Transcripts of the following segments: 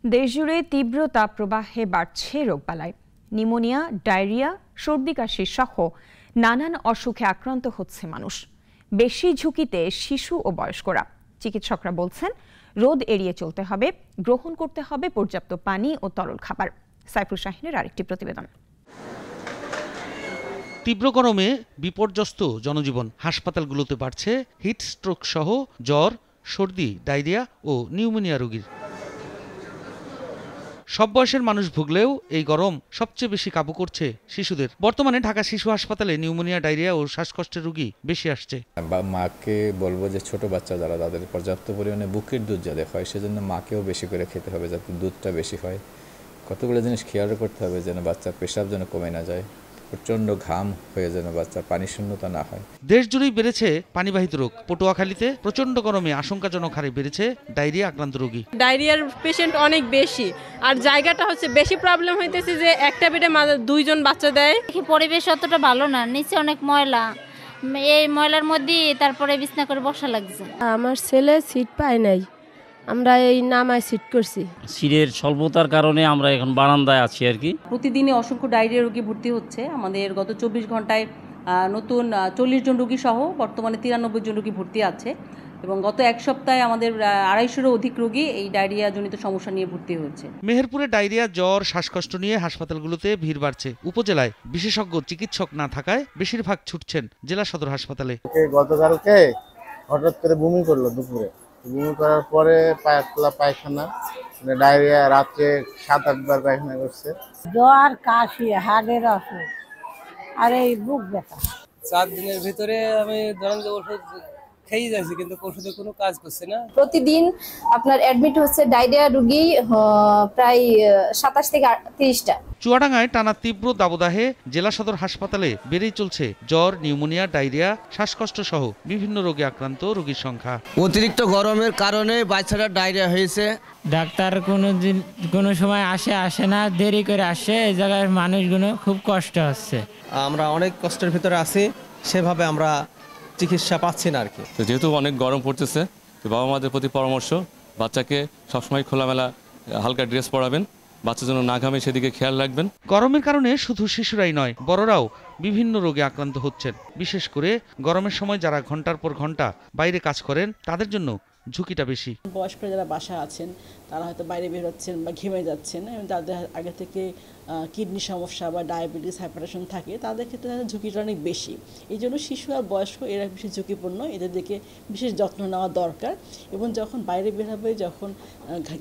দেশজুড়ে তীব্র তাপপ্রবাহে বাড়ছে রোগবালাই। নিউমোনিয়া, ডায়রিয়া, সর্দি কাশি সহ নানান অসুখে আক্রান্ত হচ্ছে মানুষ। বেশি ঝুঁকিতে শিশু ও বয়স্করা। চিকিৎসকরা বলছেন রোদ এড়িয়ে চলতে হবে, গ্রহণ করতে হবে পর্যাপ্ত পানি ও তরল খাবার। সাইফুল শাহিনের আরেকটি প্রতিবেদন। তীব্র গরমে বিপর্যস্ত জনজীবন। হাসপাতালগুলোতে বাড়ছে হিট স্ট্রোক সহ জ্বর, সর্দি, ডায়রিয়া ও নিউমোনিয়া রোগীর। সব বয়সের মানুষ ভুগলেও এই গরম সবচেয়ে বেশি কাবু করছে শিশুদের। বর্তমানে ঢাকা শিশু হাসপাতালে নিউমোনিয়া, ডায়রিয়া ও শ্বাসকষ্টের রোগী বেশি আসছে। মাকে বলবো যে ছোট বাচ্চা যারা, তাদের পর্যাপ্ত পরিমাণে বুকের দুধ যাতে হয়, সেজন্য মাকেও বেশি করে খেতে হবে যাতে দুধটা বেশি হয়। কতগুলো জিনিস খেয়াল করতে হবে যেন বাচ্চার পেশাব যেন কমে না যায়, প্রচন্ড ঘাম হয়ে যেন বাচ্চার পানি শূন্যতা না হয়। দেশ জুড়েই বেড়েছে পানিবাহিত রোগ। পটুয়াখালীতে প্রচন্ড গরমে আশঙ্কাজনক হারে বেড়েছে ডায়রিয়া আক্রান্ত রোগী। ডায়রিয়ার পেশেন্ট অনেক বেশি, আর জায়গাটা হচ্ছে বেশি প্রবলেম হইতেছে যে একটা বেডে দুইজন বাচ্চা দেয়। পরিবেশ অতটা ভালো না, নিচে অনেক ময়লা, এই ময়লার মধ্যে তারপরে বিছনা করে বসা লাগছে। আমার ছেলে সিট পায় নাই, আমরা এই নামায় সিট করছি। সিটের স্বল্পতার কারণে আমরা এখন বারান্দায় আছি আর কি। প্রতিদিনে অসংখ্য ডায়রিয়া রোগী ভর্তি হচ্ছে। আমাদের গত 24 ঘন্টায় নতুন 40 জন রোগী সহ বর্তমানে 93 জন রোগী ভর্তি আছে, এবং গত এক সপ্তাহে আমাদের 250-এরও অধিক রোগী এই ডায়রিয়া জনিত সমস্যা নিয়ে ভর্তি হয়েছে। মেহেরপুরে ডায়রিয়া, জ্বর, শ্বাসকষ্ট নিয়ে হাসপাতালগুলোতে ভিড় বাড়ছে। উপজেলায় বিশেষজ্ঞ চিকিৎসক না থাকায় বেশিরভাগ ছুটছেন জেলা সদর হাসপাতালে। গতকালকে হঠাৎ করে বমি করলো দুপুরে, বমি করার পরে পায়খানা, ডায়রিয়া, রাত্রে 7-8 বার পায়খানা করছে। জ্বর, কাশি, হাড়ের অসুখ আর এই বুক ব্যথা। 4 দিনের ভিতরে আমি ধরেন যে ওষুধ খেয়ে যাচ্ছি, কিন্তু ওষুধে কোনো কাজ করছে না। প্রতিদিন আপনার অ্যাডমিট হচ্ছে ডায়রিয়া রোগী প্রায় 27 থেকে 30টা। চুয়াডাঙ্গায় টানা তীব্র দাবদাহে জেলা সদর হাসপাতালে বেড়েই চলছে জ্বর, নিউমোনিয়া, ডায়রিয়া, শ্বাসকষ্ট সহ বিভিন্ন রোগে আক্রান্ত রোগীর সংখ্যা। অতিরিক্ত গরমের কারণে বাচ্চাটা ডায়রিয়া হয়েছে। ডাক্তার কোনো সময় আসে না, দেরি করে আসে। এই জায়গায় মানুষগুলো খুব কষ্ট হচ্ছে। আমরা অনেক কষ্টের ভিতরে আছি, সেভাবে আমরা চিকিৎসা পাচ্ছি না আর কি। যেহেতু অনেক গরম পড়তেছে, তো বাবা মাদের প্রতি পরামর্শ, বাচ্চাকে সবসময় খোলামেলা হালকা ড্রেস পরাবেন, বাচ্চার জন্য না ঘামে সেদিকে খেয়াল রাখবেন। গরমের কারণে শুধু শিশুরাই নয়, বড়রাও বিভিন্ন রোগে আক্রান্ত হচ্ছেন। বিশেষ করে গরমের সময় যারা ঘন্টার পর ঘন্টা বাইরে কাজ করেন, তাদের জন্য ঝুঁকিটা বেশি। বয়স্করা যারা বাসা আছেন, তারা হয়তো বাইরে বের হচ্ছেন বা ঘেমে যাচ্ছেন, যাদের আগে থেকে কিডনি সমস্যা বা ডায়াবেটিস, হাইপারটেনশন থাকে, তাদের ক্ষেত্রে তাদের ঝুঁকিটা অনেক বেশি। এই জন্য শিশু আর বয়স্ক এরা বেশি ঝুঁকিপূর্ণ, এদের দিকে বিশেষ যত্ন নেওয়া দরকার। এবং যখন বাইরে বের হবে, যখন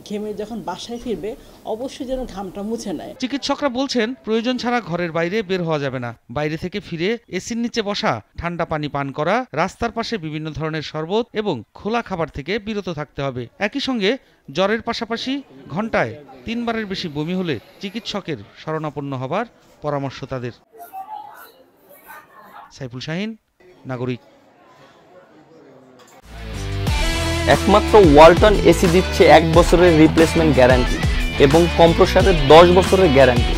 ঘেমে যখন বাসায় ফিরবে, অবশ্যই যেন ঘামটা মুছে নেয়। চিকিৎসকরা বলছেন প্রয়োজন ছাড়া ঘরের বাইরে বের হওয়া যাবে না। বাইরে থেকে ফিরে এসির নিচে বসা, ঠান্ডা পানি পান করা, রাস্তার পাশে বিভিন্ন ধরনের শরবত এবং খোলা খাবার থেকে বিরত থাকতে হবে। একই সঙ্গে জ্বরের পাশাপাশি ঘন্টায় 3 বারের বেশি বমি হলে চিকিৎসকের শরণাপন্ন হবার পরামর্শ তাদের। সাইফুল শাহিন, নাগরিক। একমাত্র ওয়ালটন এসি দিচ্ছে 1 বছরের রিপ্লেসমেন্ট গ্যারান্টি এবং কম্প্রেসারের 10 বছরের গ্যারান্টি।